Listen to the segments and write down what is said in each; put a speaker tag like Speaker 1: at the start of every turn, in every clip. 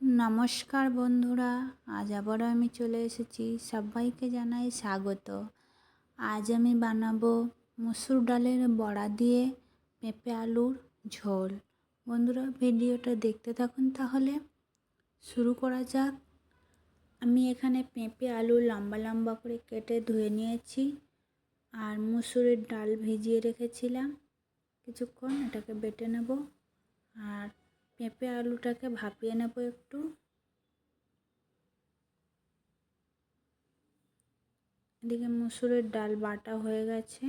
Speaker 1: নমস্কার বন্ধুরা, আজ আবারও আমি চলে এসেছি। সবাইকে জানাই স্বাগত। আজ আমি বানাবো মসুর ডালের বড়া দিয়ে পেঁপে আলুর ঝোল। বন্ধুরা, ভিডিওটা দেখতে থাকুন। তাহলে শুরু করা যাক। আমি এখানে পেঁপে আলু লম্বা লম্বা করে কেটে ধুয়ে নিয়েছি, আর মসুরের ডাল ভিজিয়ে রেখেছিলাম কিছুক্ষণ। এটাকে বেটে নেব, আর পেঁপে আলুটাকে ভাপিয়ে নেব একটু। এদিকে মসুরের ডাল বাটা হয়ে গেছে।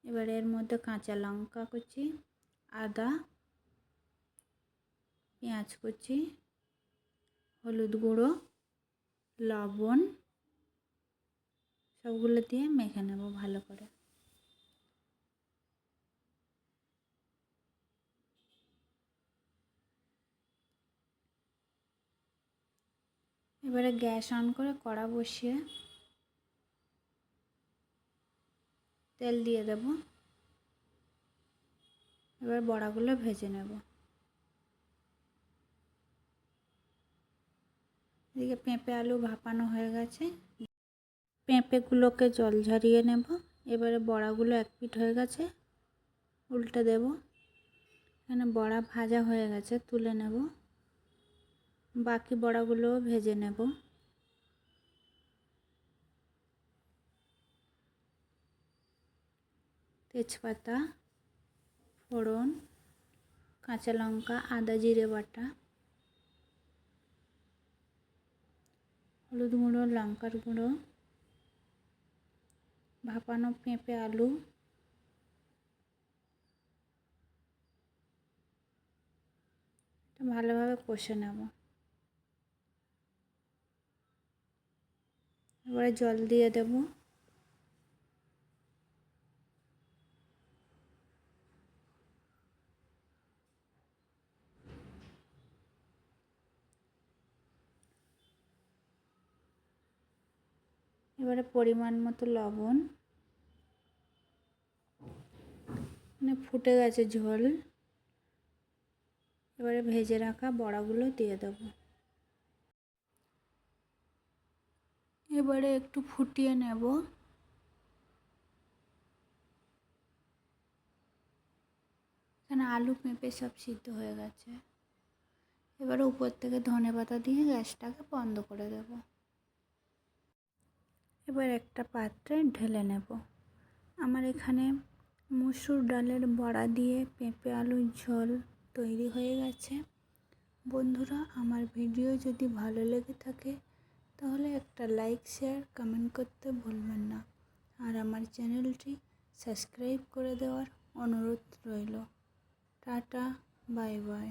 Speaker 1: এবার এর মধ্যে কাঁচা লঙ্কা কুচি, আদা, পেঁয়াজ কুচি, হলুদ গুঁড়ো, লবণ সবগুলো দিয়ে মেখে নেব ভালো করে। এবারে গ্যাস অন করে কড়া বসিয়ে তেল দিয়ে দেব। এবার বড়াগুলো ভেজে নেব। এদিকে পেঁপে আলু ভাপানো হয়ে গেছে। পেঁপেগুলোকে জল ঝরিয়ে নেব। এবারে বড়াগুলো এক পিঠ হয়ে গেছে, উল্টে দেব। এখানে বড়া ভাজা হয়ে গেছে, তুলে নেব। বাকি বড়াগুলোও ভেজে নেব। তেজপাতা, ফোড়ন, কাঁচা লঙ্কা, আদা জিরে বাটা, হলুদ গুঁড়ো, লঙ্কার গুঁড়ো, ভাপানো পেঁপে আলু, ভালোভাবে কষে নেব। এবারে জল দিয়ে দেব। এবারে পরিমাণ মতো লবণ। ফুটে গেছে ঝোল। এবারে ভেজে রাখা বড়াগুলো দিয়ে দেব। এবারে একটু ফুটিয়ে নেব। এখানে আলু পেঁপে সব সিদ্ধ হয়ে গেছে। এবারে উপর থেকে ধনেপাতা দিয়ে গ্যাসটাকে বন্ধ করে দেব। এবার একটা পাত্রে ঢেলে নেব। আমার এখানে মসুর ডালের বড়া দিয়ে পেঁপে আলুর ঝোল তৈরি হয়ে গেছে। বন্ধুরা, আমার ভিডিও যদি ভালো লেগে থাকে তাহলে একটা লাইক, শেয়ার, কমেন্ট করতে ভুলবেন না। আর আমার চ্যানেলটি সাবস্ক্রাইব করে দেওয়ার অনুরোধ রইল। Tata, bye bye.